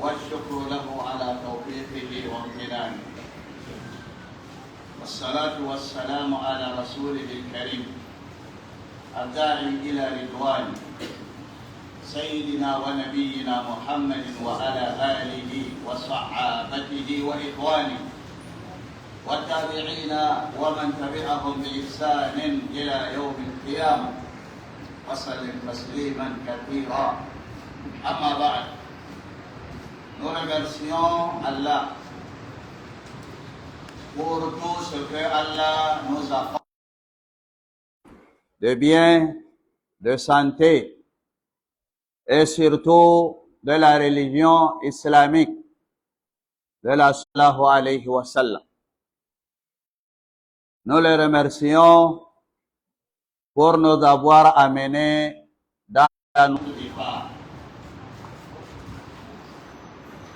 والشكر له على توفيقه وامتنانه، والصلاة والسلام على رسوله الكريم الداعي إلى رضوانه سيدنا ونبينا محمد وعلى آله وصحابته وإخوانه والتابعين ومن تبعهم بإحسان إلى يوم القيامة وسلم تسليما كثيرا. أما بعد، nous remercions Allah pour tout ce que Allah nous apporte de bien, de santé et surtout de la religion islamique de la sallallahu alayhi wa sallam. Nous le remercions pour nous avoir amenés dans la nourriture.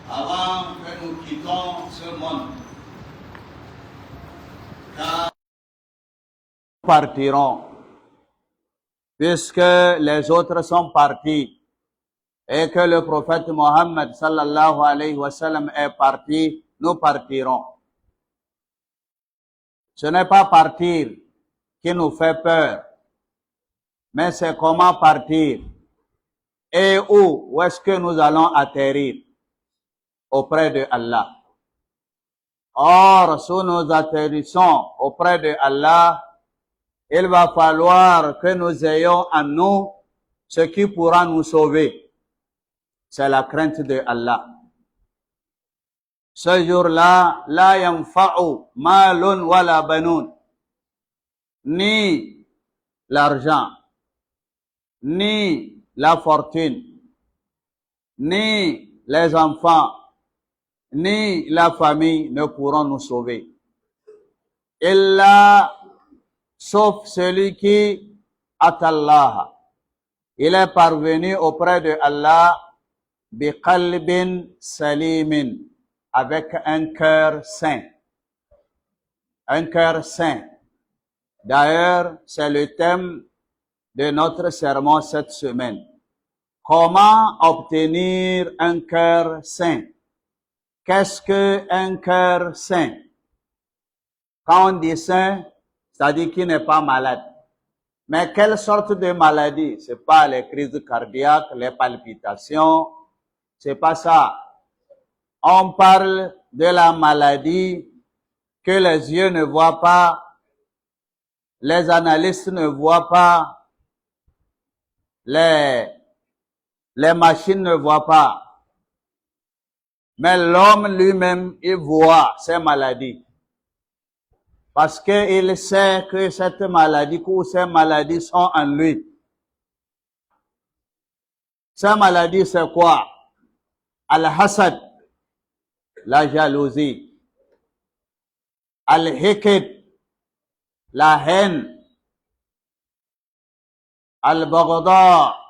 Avant que nous quittions ce monde, car nous partirons, puisque les autres sont partis, et que le prophète Mohammed sallallahu alayhi wa sallam est parti, nous partirons. Ce n'est pas partir qui nous fait peur, mais c'est comment partir et où est-ce que nous allons atterrir auprès de Allah. Or, si nous atterrissons auprès de Allah, il va falloir que nous ayons en nous ce qui pourra nous sauver. C'est la crainte de Allah. Ce jour-là, la yanfa'u malun wala banoun. Ni l'argent, ni la fortune, ni les enfants, ni la famille ne pourront nous sauver. Illa, sauf celui qui atallaha. Il est parvenu auprès de Allah biqalbin salimin, avec un cœur saint. Un cœur saint. D'ailleurs, c'est le thème de notre sermon cette semaine. Comment obtenir un cœur saint? Qu'est-ce qu'un cœur saint? Quand on dit saint, c'est-à-dire qu'il n'est pas malade. Mais quelle sorte de maladie? C'est pas les crises cardiaques, les palpitations, c'est pas ça. On parle de la maladie que les yeux ne voient pas, les analystes ne voient pas, les machines ne voient pas. Mais l'homme lui-même, il voit ces maladies. Parce qu'il sait que cette maladie ou ces maladies sont en lui. Ces maladies, c'est quoi? Al-Hasad, la jalousie. Al-Hikid, la haine. Al-Baghda,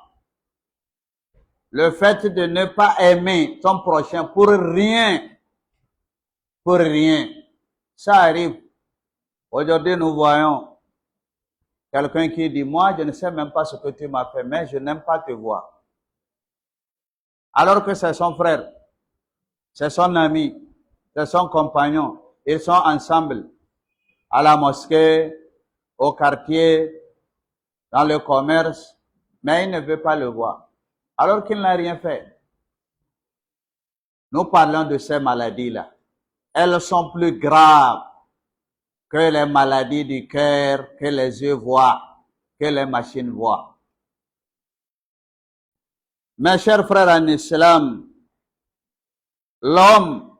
le fait de ne pas aimer son prochain pour rien. Pour rien. Ça arrive. Aujourd'hui, nous voyons quelqu'un qui dit, moi, je ne sais même pas ce que tu m'as fait, mais je n'aime pas te voir. Alors que c'est son frère, c'est son ami, c'est son compagnon. Ils sont ensemble à la mosquée, au quartier, dans le commerce, mais il ne veut pas le voir. Alors qu'il n'a rien fait. Nous parlons de ces maladies-là. Elles sont plus graves que les maladies du cœur, que les yeux voient, que les machines voient. Mes chers frères en islam, l'homme,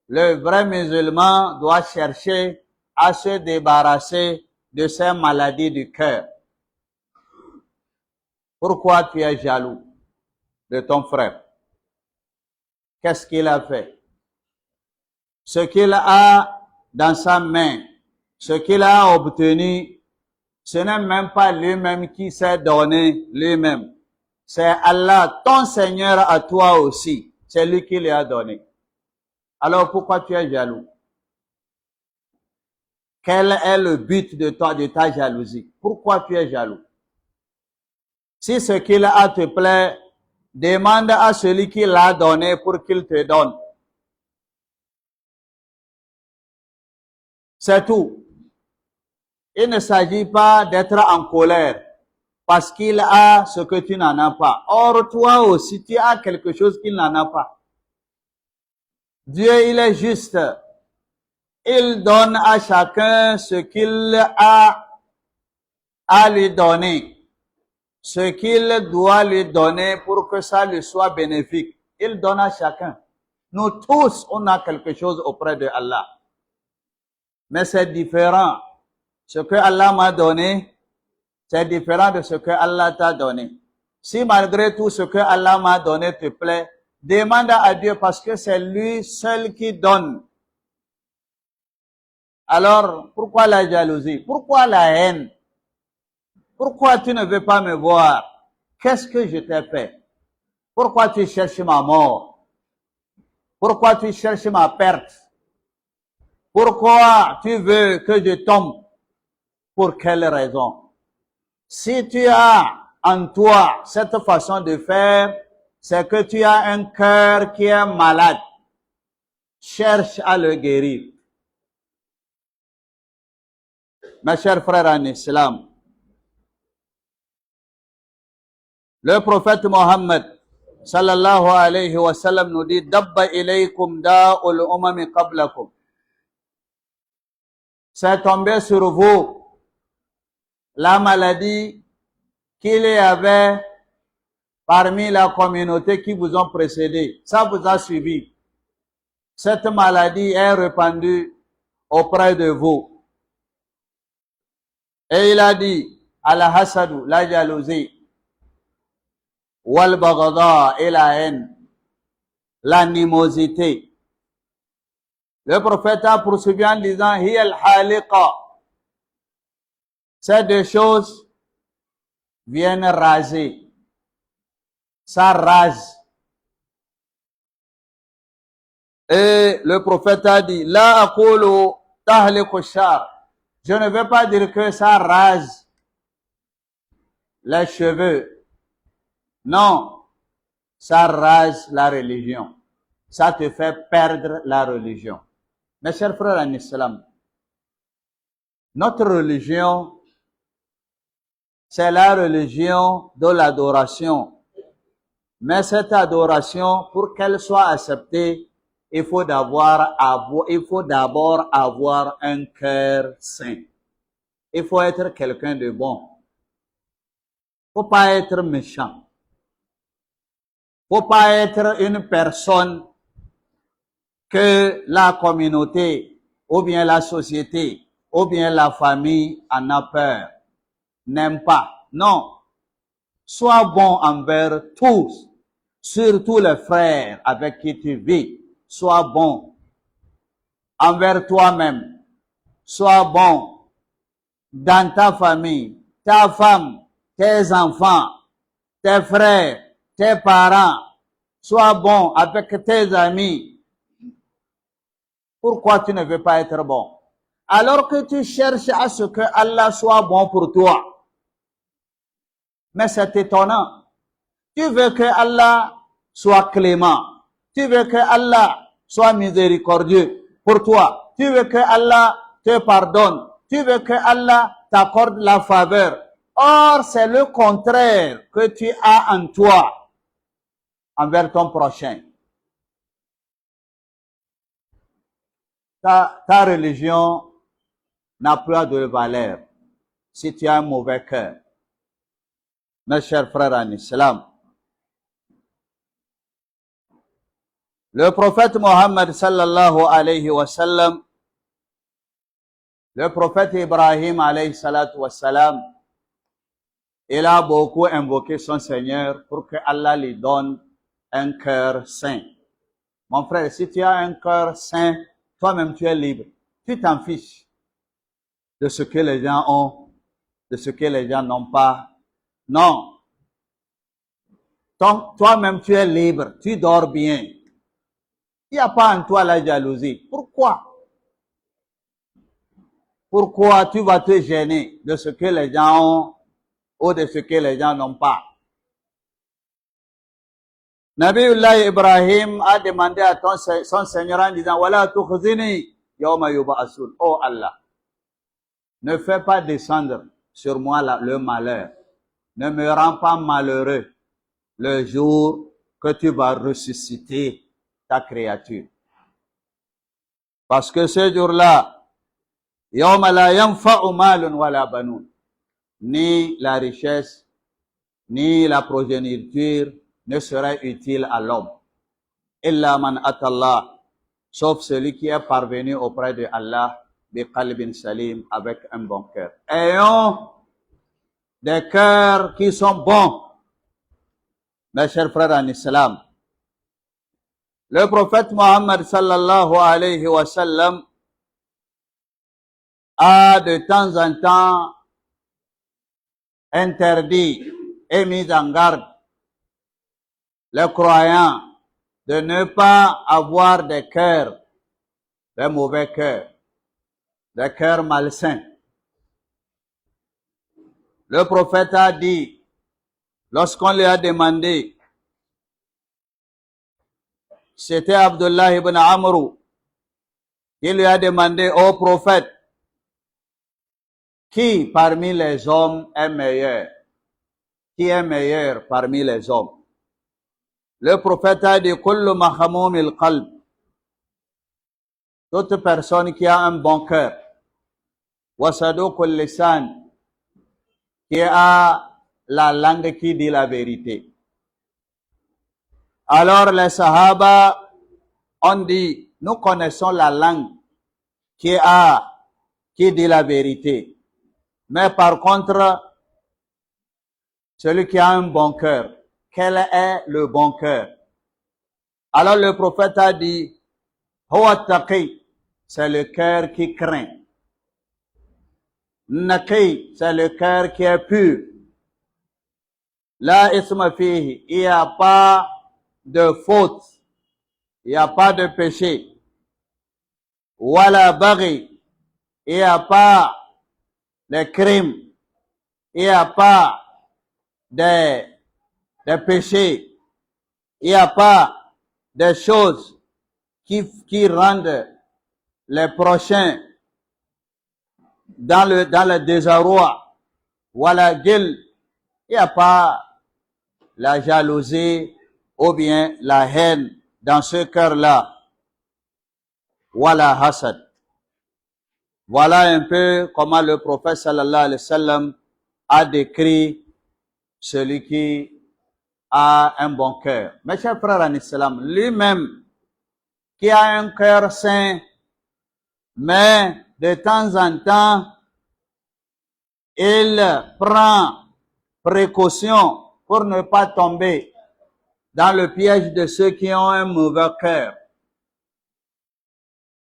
le vrai musulman, doit chercher à se débarrasser de ces maladies du cœur. Pourquoi tu es jaloux de ton frère? Qu'est-ce qu'il a fait? Ce qu'il a dans sa main, ce qu'il a obtenu, ce n'est même pas lui-même qui s'est donné lui-même. C'est Allah, ton Seigneur à toi aussi. C'est lui qui lui a donné. Alors pourquoi tu es jaloux? Quel est le but de ta jalousie? Pourquoi tu es jaloux? Si ce qu'il a te plaît, Demande à celui qui l'a donné pour qu'il te donne. C'est tout. Il ne s'agit pas d'être en colère parce qu'il a ce que tu n'en as pas. Or, toi aussi, tu as quelque chose qu'il n'en a pas. Dieu, il est juste. Il donne à chacun ce qu'il a à lui donner. Ce qu'il doit lui donner pour que ça lui soit bénéfique. Il donne à chacun. Nous tous, on a quelque chose auprès de Allah. Mais c'est différent. Ce que Allah m'a donné, c'est différent de ce que Allah t'a donné. Si malgré tout ce que Allah m'a donné te plaît, demande à Dieu parce que c'est lui seul qui donne. Alors, pourquoi la jalousie? Pourquoi la haine? Pourquoi tu ne veux pas me voir? Qu'est-ce que je t'ai fait? Pourquoi tu cherches ma mort? Pourquoi tu cherches ma perte? Pourquoi tu veux que je tombe? Pour quelle raison? Si tu as en toi cette façon de faire, c'est que tu as un cœur qui est malade. Cherche à le guérir. Mes chers frères en islam, le prophète Mohammed sallallahu alayhi wa sallam nous dit Dabba ilaykum da'ul umami qablakum. C'est tombé sur vous la maladie qu'il y avait parmi la communauté qui vous ont précédé. Ça vous a suivi. Cette maladie est répandue auprès de vous. Et il a dit, al-hasadu, la jalousie, wal-baghada, et la haine, l'animosité. Le prophète a poursuivi en disant, hiya al-haliqa. Ces deux choses viennent raser. Ça rase. Et le prophète a dit, la aqulu tahliku shar. Je ne veux pas dire que ça rase les cheveux. Non, ça rase la religion. Ça te fait perdre la religion. Mes chers frères en islam, notre religion, c'est la religion de l'adoration. Mais cette adoration, pour qu'elle soit acceptée, il faut d'abord avoir un cœur saint. Il faut être quelqu'un de bon. Faut pas être méchant. Faut pas être une personne que la communauté, ou bien la société, ou bien la famille en a peur, n'aime pas. Non. Sois bon envers tous, surtout les frères avec qui tu vis. Sois bon envers toi-même. Sois bon dans ta famille, ta femme, tes enfants, tes frères, tes parents. Sois bon avec tes amis. Pourquoi tu ne veux pas être bon? Alors que tu cherches à ce que Allah soit bon pour toi. Mais c'est étonnant. Tu veux que Allah soit clément. Tu veux que Allah soit miséricordieux pour toi. Tu veux que Allah te pardonne. Tu veux que Allah t'accorde la faveur. Or, c'est le contraire que tu as en toi envers ton prochain. Ta religion n'a plus de valeur si tu as un mauvais cœur. Mes chers frères en islam, le prophète Mohammed sallallahu alayhi wa sallam, le prophète Ibrahim alayhi salatu wa salam, il a beaucoup invoqué son Seigneur pour que Allah lui donne un cœur saint. Mon frère, si tu as un cœur saint, toi-même tu es libre. Tu t'en fiches de ce que les gens ont, de ce que les gens n'ont pas. Non. Toi-même tu es libre, tu dors bien. Il n'y a pas en toi la jalousie. Pourquoi? Pourquoi tu vas te gêner de ce que les gens ont ou de ce que les gens n'ont pas? Nabiullah Ibrahim a demandé à son Seigneur en disant, Wala tukhzini yawma yub'asun. Oh Allah, ne fais pas descendre sur moi le malheur. Ne me rends pas malheureux le jour que tu vas ressusciter ta créature. Parce que ce jour-là, yawma la yanfa'u malun wala banun. Ni la richesse, ni la progéniture ne serait utile à l'homme. Illa man atallah, sauf celui qui est parvenu auprès de Allah, bi qalbin salim, avec un bon cœur. Ayons des cœurs qui sont bons. Mes chers frères en islam, le prophète Mohammed sallallahu alayhi wa sallam a de temps en temps interdit et mis en garde les croyants de ne pas avoir des cœurs, des mauvais cœurs, des cœurs malsains. Le prophète a dit, lorsqu'on lui a demandé, c'était Abdullah ibn Amr qui lui a demandé au prophète, qui parmi les hommes est meilleur? Qui est meilleur parmi les hommes? Le prophète a dit, Kullu mahamoumil qalb. Toute personne qui a un bon cœur. Wasadukul lisan. Qui a la langue qui dit la vérité. Alors les Sahaba ont dit, nous connaissons la langue qui dit la vérité. Mais par contre, celui qui a un bon cœur, quel est le bon cœur? Alors le prophète a dit, Huwa taqi, c'est le cœur qui craint. Naqi, c'est le cœur qui est pur. La isma fihi, il n'y a pas de faute, il n'y a pas de péché. Wala baghi, il n'y a pas de crime, il n'y a pas de péchés, il n'y a pas de choses qui rendent les prochains dans le désarroi. Wala guil, il n'y a pas la jalousie ou bien la haine dans ce cœur-là. Wala hasad. Voilà un peu comment le prophète sallallahu alayhi wa sallam a décrit celui qui a un bon cœur. Mes chers frères en islam, lui-même qui a un cœur saint, mais de temps en temps, il prend précaution pour ne pas tomber dans le piège de ceux qui ont un mauvais cœur.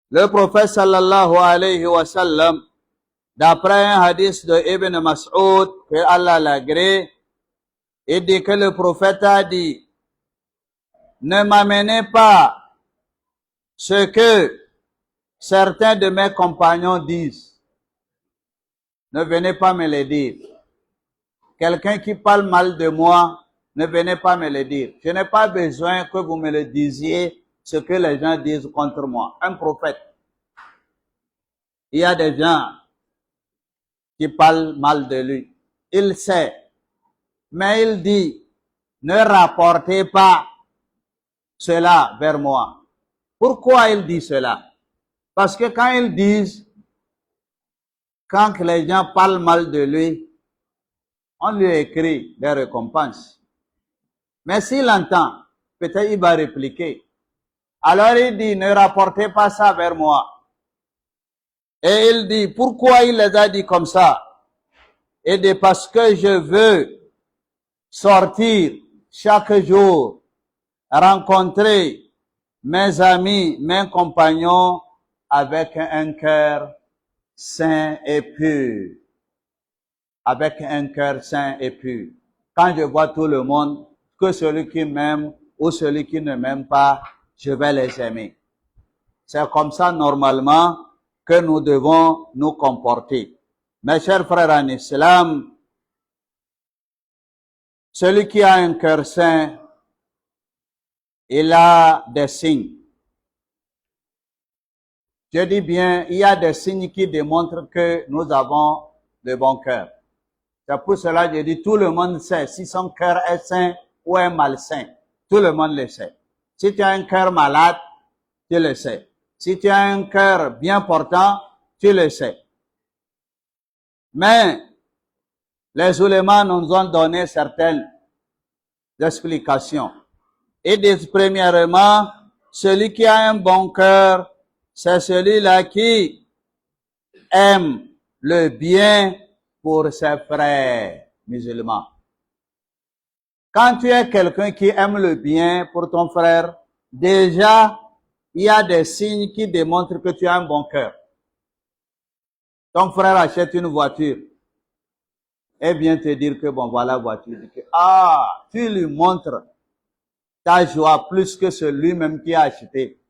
Le prophète sallallahu alayhi wa sallam, d'après un hadith de Ibn Mas'ud, que Allah l'agrée, il dit que le prophète a dit, ne m'amenez pas ce que certains de mes compagnons disent. Ne venez pas me le dire. Quelqu'un qui parle mal de moi, ne venez pas me le dire. Je n'ai pas besoin que vous me le disiez, ce que les gens disent contre moi. Un prophète. Il y a des gens qui parlent mal de lui. Il sait. Mais il dit, ne rapportez pas cela vers moi. Pourquoi il dit cela? Parce que quand ils disent, quand les gens parlent mal de lui, on lui écrit des récompenses. Mais s'il entend, peut-être il va répliquer. Alors il dit, ne rapportez pas ça vers moi. Et il dit, pourquoi il les a dit comme ça? Et dit, parce que je veux sortir chaque jour, rencontrer mes amis, mes compagnons avec un cœur saint et pur. Avec un cœur saint et pur. Quand je vois tout le monde, que celui qui m'aime ou celui qui ne m'aime pas, je vais les aimer. C'est comme ça normalement que nous devons nous comporter. Mes chers frères en islam, celui qui a un cœur saint il a des signes. Je dis bien, il y a des signes qui démontrent que nous avons de bons cœurs. C'est pour cela que je dis, tout le monde sait si son cœur est sain ou est malsain. Tout le monde le sait. Si tu as un cœur malade, tu le sais. Si tu as un cœur bien portant, tu le sais. Mais les oulémas nous ont donné certaines explications. Et premièrement, celui qui a un bon cœur, c'est celui-là qui aime le bien pour ses frères musulmans. Quand tu es quelqu'un qui aime le bien pour ton frère, déjà, il y a des signes qui démontrent que tu as un bon cœur. Ton frère achète une voiture et vient te dire que bon, voilà la voiture. Tu lui montres ta joie plus que celui même qui a acheté.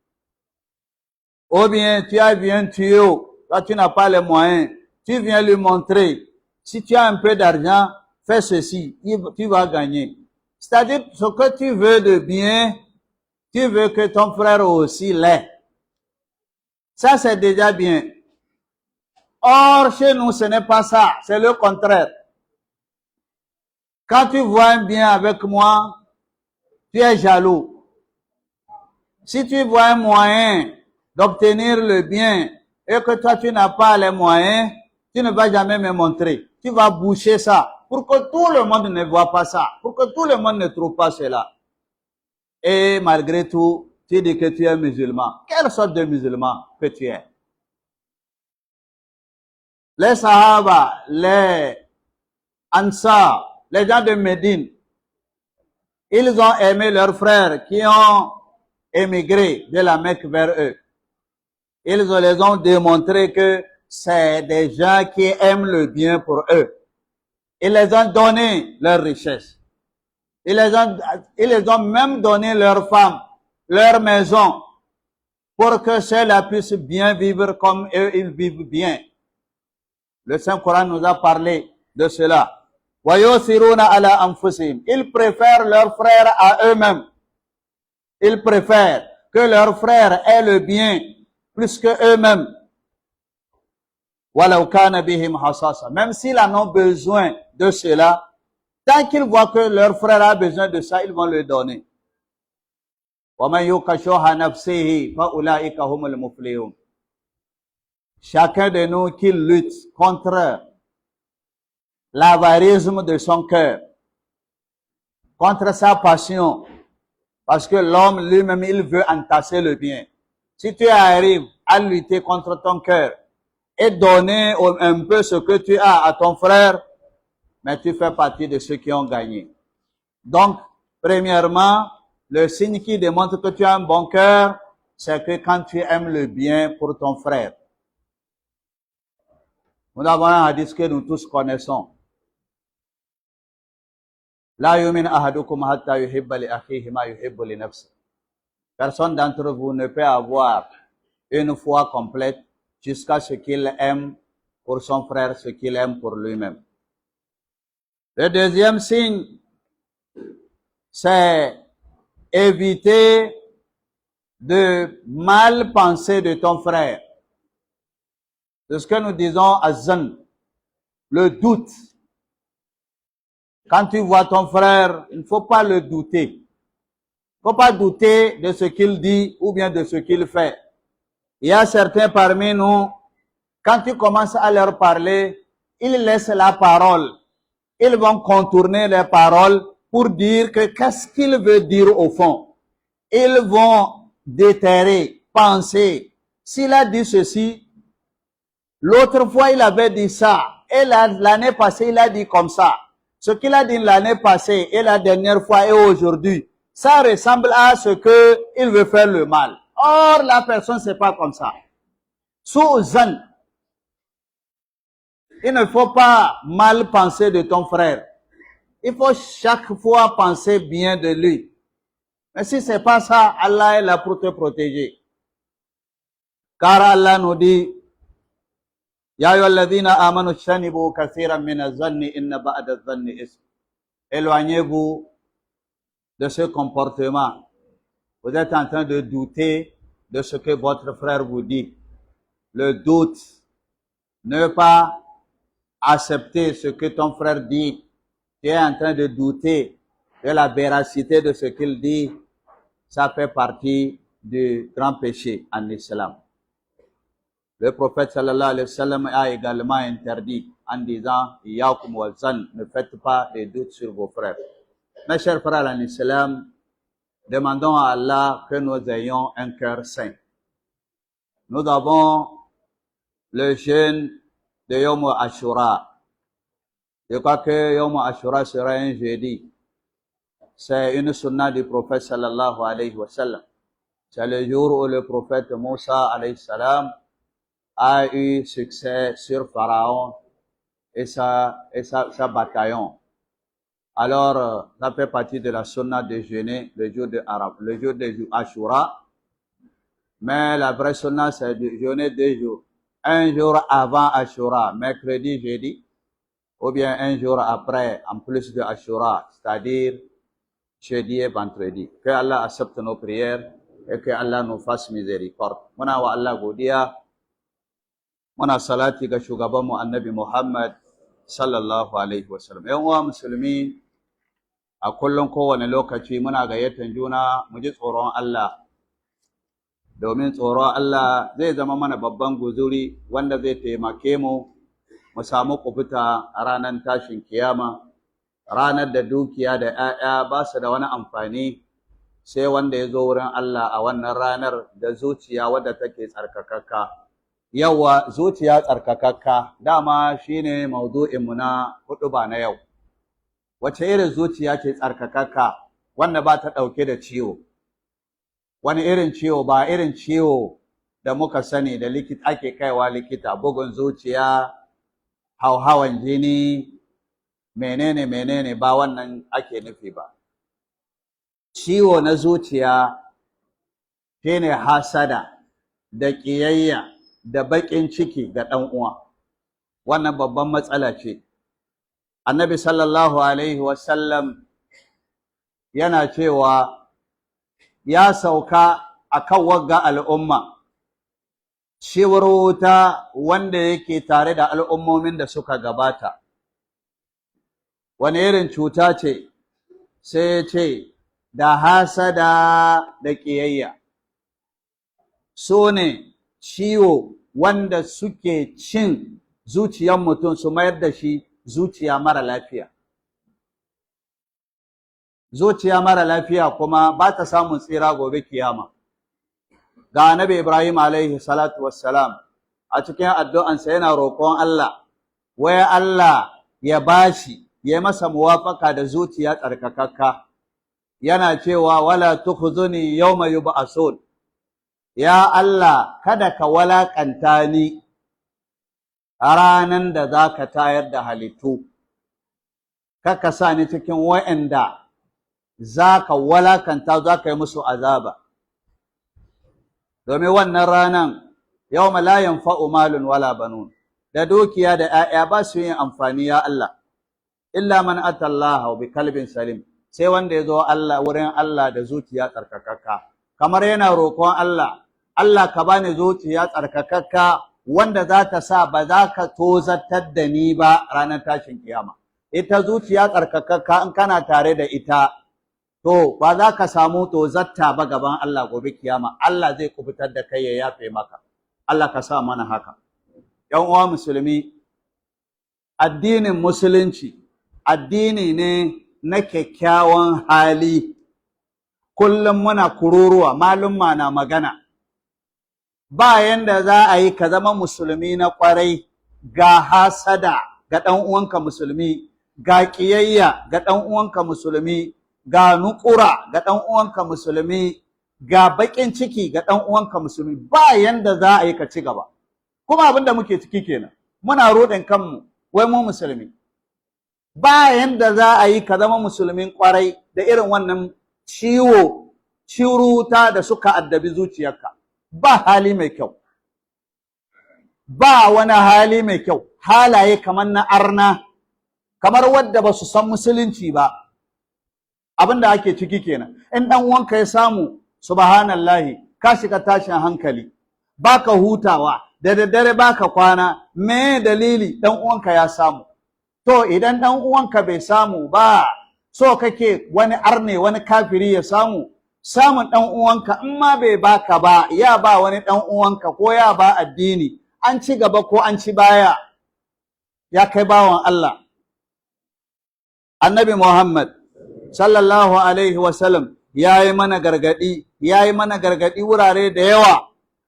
Ou bien tu as vu un tuyau, toi tu n'as pas les moyens, tu viens lui montrer. Si tu as un peu d'argent, fais ceci, tu vas gagner. C'est-à-dire, ce que tu veux de bien, tu veux que ton frère aussi l'ait. Ça, c'est déjà bien. Or, chez nous, ce n'est pas ça, c'est le contraire. Quand tu vois un bien avec moi, tu es jaloux. Si tu vois un moyen d'obtenir le bien et que toi, tu n'as pas les moyens, tu ne vas jamais me montrer. Tu vas boucher ça pour que tout le monde ne voit pas ça, pour que tout le monde ne trouve pas cela. Et malgré tout, tu dis que tu es musulman. Quelle sorte de musulman que tu es? Les Sahaba, les Ansar, les gens de Médine, ils ont aimé leurs frères qui ont émigré de la Mecque vers eux. Ils les ont démontré que c'est des gens qui aiment le bien pour eux. Ils les ont donné leur richesse. Ils les ont même donné leurs femmes, leur maison, pour que ceux-là puissent bien vivre comme eux, ils vivent bien. Le Saint-Coran nous a parlé de cela. Ils préfèrent leurs frères à eux-mêmes. Ils préfèrent que leurs frères aient le bien plus que eux-mêmes. Même s'ils en ont besoin de cela, tant qu'ils voient que leur frère a besoin de ça, ils vont le donner. Chacun de nous qui lutte contre l'avarisme de son cœur, contre sa passion, parce que l'homme lui-même, il veut entasser le bien. Si tu arrives à lutter contre ton cœur et donner un peu ce que tu as à ton frère, mais tu fais partie de ceux qui ont gagné. Donc, premièrement, le signe qui démontre que tu as un bon cœur, c'est que quand tu aimes le bien pour ton frère. Nous avons un hadith que nous tous connaissons. La yumin ahadukum hatta yuhibba li akhihi ma yuhibbu li nafsihi. Personne d'entre vous ne peut avoir une foi complète jusqu'à ce qu'il aime pour son frère ce qu'il aime pour lui-même. Le deuxième signe, c'est éviter de mal penser de ton frère. C'est ce que nous disons à Zan, le doute. Quand tu vois ton frère, il ne faut pas le douter. Il ne faut pas douter de ce qu'il dit ou bien de ce qu'il fait. Il y a certains parmi nous, quand tu commences à leur parler, ils laissent la parole. Ils vont contourner les paroles pour dire que qu'est-ce qu'il veut dire au fond. Ils vont déterrer, penser. S'il a dit ceci, l'autre fois il avait dit ça, et l'année passée il a dit comme ça. Ce qu'il a dit l'année passée et la dernière fois et aujourd'hui, ça ressemble à ce que il veut faire le mal. Or, la personne c'est pas comme ça. Sous-zan. Il ne faut pas mal penser de ton frère. Il faut chaque fois penser bien de lui. Mais si c'est pas ça, Allah est là pour te protéger. Car Allah nous dit, Ya ayyuhalladhina amanu ijtanibu kathiran minaz-zanni inna ba'da-dhanni ism. Éloignez-vous de ce comportement vous êtes en train de douter de ce que votre frère vous dit. Le doute, ne pas accepter ce que ton frère dit, tu es en train de douter de la véracité de ce qu'il dit, ça fait partie du grand péché en islam. Le prophète sallallahu alayhi wa sallam a également interdit en disant Iyakum wal zan, ne faites pas de doutes sur vos frères. Mes chers frères en islam, demandons à Allah que nous ayons un cœur saint. Nous avons le jeûne de Yom Ashura. Je crois que Yom Ashura sera un jeudi. C'est une sunna du prophète sallallahu alayhi wa sallam. C'est le jour où le prophète Moussa alayhi salam a eu succès sur Pharaon et sa bataillon. Alors, ça fait partie de la sunna de jeûner le jour de Ashura. Mais la vraie sunna, c'est de jeûner 2 jours. Un jour avant Ashura, mercredi, jeudi, ou bien un jour après, en plus de Ashura, c'est-à-dire jeudi et vendredi. Que Allah accepte nos prières et que Allah nous fasse miséricorde. Muna wa Allah godiya, muna salati ga shugabanmu annabi Muhammad sallallahu alaihi wasallam. Yan uwa musulmi, a kullum kowane lokaci muna gayyatan juna mu ji tsoron Allah. Domin tsoron Allah zai zama mana babban guzuri wanda zai taimake mu samu kubuta a ranar tashin kiyama, ranar da dukiya da ‘ya'ya ba su da wani amfani sai wanda ya zo wurin Allah a wannan ranar da zuciya wadda take tsarkakakka. Yawa zuciya tsarkakakka dama shine maudu'inmu na huɗuba na yau. Wace irin zuciya ce tsarkakakka wanda ba ta ɗauke da ciwo? Wani irin ciwo? Ba irin ciwo da muka sani da ake kaiwa likita, bugun zuciya, hauhawan jini, menene ba wannan ake nufi ba. Ciwo na zuciya shine hasada da ƙiyayya da baƙin ciki ga ɗan uwa. Wannan babban matsala ce. Annabi sallallahu alaihi wasallam yana cewa ya sauka akan wagga al'umma, cewar wuta wanda yake tare da al'ummomin da suka gabata. Wani irin cuta ce? Sai ce, da hasada da ƙiyayya. So ne ciwo wanda suke cin zuciyar mutum su mayar da shi zuciya mara lafiya. Zuciya mara lafiya kuma ba ta samun tsira gobe kiyama. Ga Annabi Ibrahim alaihi salatu wassalam a cikin addu'ansa yana roƙon Allah, wai Allah ya bashi, ya masa muwafaka da zuciya tsarkakakka. Yana cewa wala tukhzuni yawma yub'asun. Ya Allah, kada ka walakanta ni a ranan da zaka tayar da halittu. Kaka sa ni cikin wa'anda zaka walakanta, zaka yi musu azaba. Domin wannan ranan yawma la yanfa'u malun wala banun, da dukiya da 'ya'ya ba su yin amfani ya Allah, illa man atallaha bi kalbin salim, sai wanda ya zo Allah wurin Allah da zuciya tsarkakakka. Kamar yana roƙon Allah, Allah ka bani zuciya tsarkakakka wanda za ta sa ba za ka tozartar da ni ba ranar tashin kiyama. Ita zuciya tsarkakakka in kana tare da ita, to ba za ka samu tozarta ba gaban Allah gobe kiyama. Allah zai kubutar da kai ya yafe maka. Allah ka sa mana haka. ‘Yan uwa musulmi, addinin musulunci addini ne na kyakkyawan hali. Kullum muna kururuwa, malumma na magana. Ba yanda za a yi ka zama musulmi na ƙwarai ga hasada ga ɗan uwanka musulmi, ga ƙiyayya ga ɗan uwanka musulmi, ga nuƙura ga ɗan uwanka musulmi, ga baƙin ciki ga ɗan uwanka musulmi. Ba yanda za a yi ka ci gaba. Kuma abin da muke ciki kenan, muna roɗin kanmu wai mu musulmi. Ba yanda za a yi ka zama musulmin ƙwarai da irin wannan ciruta da suka addabi zuciyarka. Ba hali mai kyau, ba wani hali mai kyau, halaye kamar na arna, kamar wadda ba su san musulunci ba. Abin da ake ciki kenan. In ɗan uwanka ya samu subhanallahi, ka shiga tashin hankali, baka hutawa, da daddare baka kwana, me dalili? Dan uwanka ya samu. To idan dan uwanka bai samu ba, so kake wani arne wani kafiri ya samu? Samun dan uwanka in ma bai baka ba, ya ba wani dan uwanka ko ya ba addini, an ci gaba ko an ci baya. Ya kai bawan Allah, Annabi Muhammad sallallahu alaihi wasallam yayi mana gargadi wurare da yawa.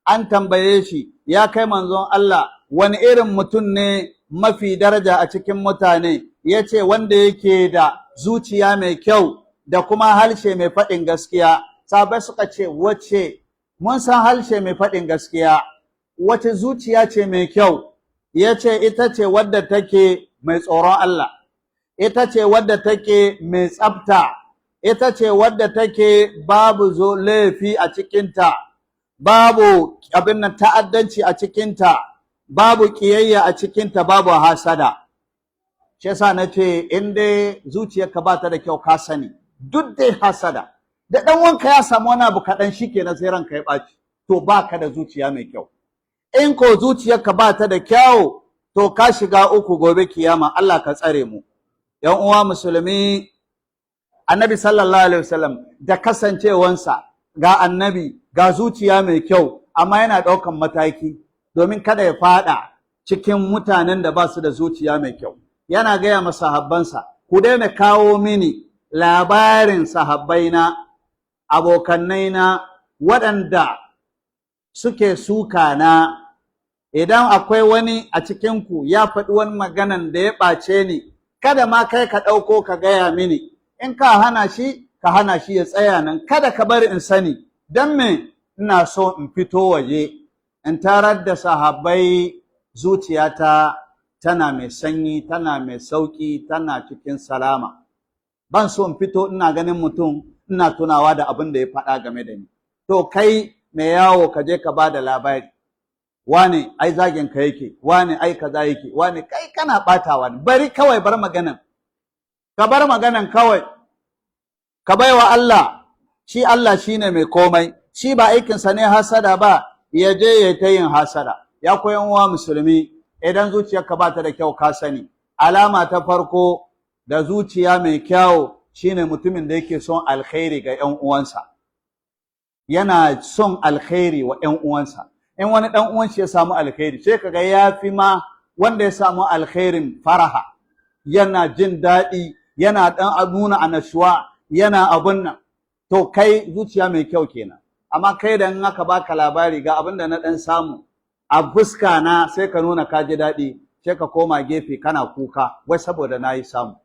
An tambaye shi, ya kai manzon Allah, wani irin mutum ne mafi daraja a cikin mutane? Yace wanda yake da zuciya mai kyau da kuma harshe mai faɗin gaskiya. Sahabbai suka ce, wace? Mun san harshe mai faɗin gaskiya, wace zuciya ce mai kyau? Yace ita ce wadda take mai tsoron Allah, ita ce wadda take mai tsafta, ita ce wadda take babu laifi a cikinta, babu abin nan ta'addanci a cikinta, babu ƙiyayya a cikinta, babu hasada. Shi yasa nace in dai zuciyarka ba ta da kyau, ka sani duk dai hasada da dan wanka ya samu wani abu kaɗan, shikenan sai ranka ya ɓaci, to baka da zuciya mai kyau. In ko zuciyarka ba ta da kyau, to ka shiga uku gobe kiyama. Allah ka tsare mu. Yan uwa musulmi, Annabi sallallahu alaihi wasallam da kasancewansa ga annabi, ga zuciya mai kyau, amma yana ɗaukan mataki domin kada ya fada cikin mutanen da ba su da zuciya mai kyau. Yana gaya ma sahabbansa, ku daina kawo mini labarin sahabbaina, abokannaina waɗanda suke suka na. Idan akwai wani a cikinku ya faɗi wani maganan da ya ɓace ni, kada ma kai ka ɗauko ka gaya mini. In ka hana shi, ka hana shi ya tsaya nan, kada ka bari in sani. Don me? Ina so in fito waje in tarar da sahabbai zuciyata tana mai sanyi, tana mai sauƙi, tana cikin salama. Ban so in fito ina ganin mutum ina tunawa da abin da ya faɗa game da ni. To kai mai yawo ka je ka ba da labari, wane ai zagin ka yake, wane ai kaza yake, wane kai kana ɓatawa ne. Bari kawai, bar maganan, ka bar maganan kawai, ka baiwa Allah. Shi Allah shine mai komai, shi ba aikinsa ne hasada ba, ya je ya ta yin hasada. Ya koyan uwa musulmi, idan zuciyarka ba ta da kyau, ka sani alama ta farko da zuciya mai kyau shine mutumin da yake son alkhairi ga ƴan uwansa, yana son alkhairi wa ƴan uwansa. In wani ɗan uwan shi ya samu alkhairi, sai kaga yafi ma wanda ya samu alkhairin faraha, yana jin daɗi, yana ɗan nuna annashuwa, yana abun nan. To kai zuciya mai kyau kenan. Amma kai da in aka baka labari ga abin da na ɗan samu a fuska na, sai ka nuna ka ji daɗi, sai ka koma gefe kana kuka, wai saboda na yi samu.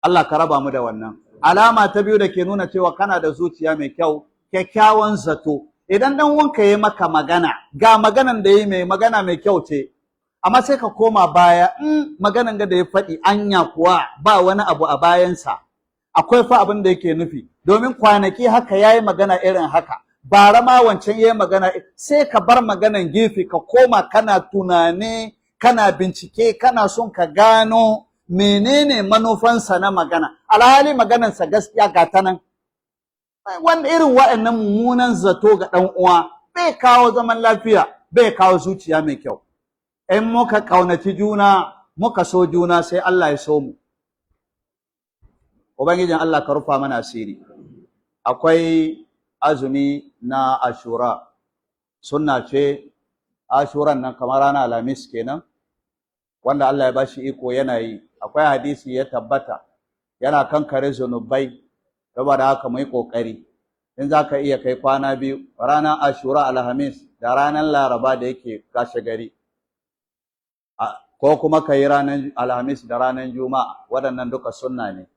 Allah ka raba mu da wannan. Alama ta biyu da ke nuna cewa kana da zuciya mai kyau, kyakkyawan zato. Idan dan wanka yayi maka magana, ga maganan da yayi mai magana mai kyau ce, amma sai ka koma baya, maganan da ya faɗi anya kuwa ba wani abu a bayansa, akwai fa abin da yake nufi. Domin kwanaki haka yayi magana irin haka, bara ma wancan yayi magana, sai ka bar maganan gefe ka koma kana tunane, kana bincike, kana son ka gano menene manufansa na magana. Alhali maganarsa gaskiya ga ta nan. Wanda irin waɗannan mummunan zato ga ɗan uwa bai kawo zaman lafiya, bai kawo zuciya mai kyau. In muka ƙaunaci juna, muka so juna, sai Allah ya so mu. Ubangijin Allah ka rufa mana asiri. Akwai azumi na Ashura, sunna ce. Ashuran nan kamar ranar Alhamis kenan, wanda Allah ya bashi iko yana yi. Akwai hadisi ya tabbata yana kankare zunubai. Saboda haka mu yi ƙoƙari, in za ka iya kai kwana biyu, ranar Ashura Alhamis da ranar Laraba da yake kashe gari, ko kuma ka yi ranar Alhamis da ranar Juma'a, waɗannan duka sunna ne.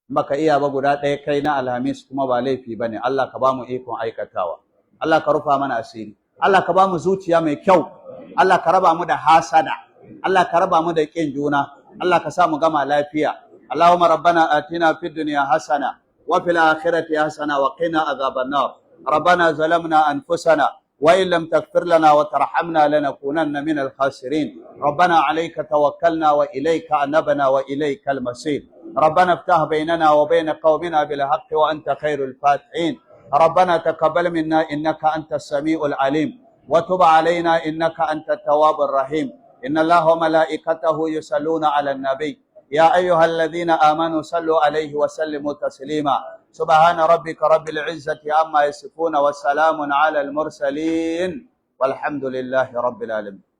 In baka iya ba guda ɗaya kai na Alhamis kuma ba laifi ba ne. Allah ka ba mu ikon aikatawa. Allah ka rufa mana asiri. Allah ka ba mu zuciya mai kyau. Allah ka raba mu da hasada. Allah ka raba mu da ƙin juna. Allah ka sa mu gama lafiya. Allahumma rabbana atina fid dunya hasana wa fil akhirati hasana wa qina adhaban nar. Rabbana zalamna anfusana wa in lam taghfir lana wa tarhamna lanakunanna minal khasirin. Rabbana alayka tawakkalna wa ilayka anabna wa ilaykal masir. ربنا افتح بيننا وبين قومنا بالحق وأنت خير الفاتحين. ربنا تقبل منا إنك أنت السميع العليم وتب علينا إنك أنت التواب الرحيم. إن الله وملائكته يصلون على النبي يا أيها الذين آمنوا صلوا عليه وسلموا تسليما. سبحان ربك رب العزة عما يصفون والسلام على المرسلين والحمد لله رب العالمين.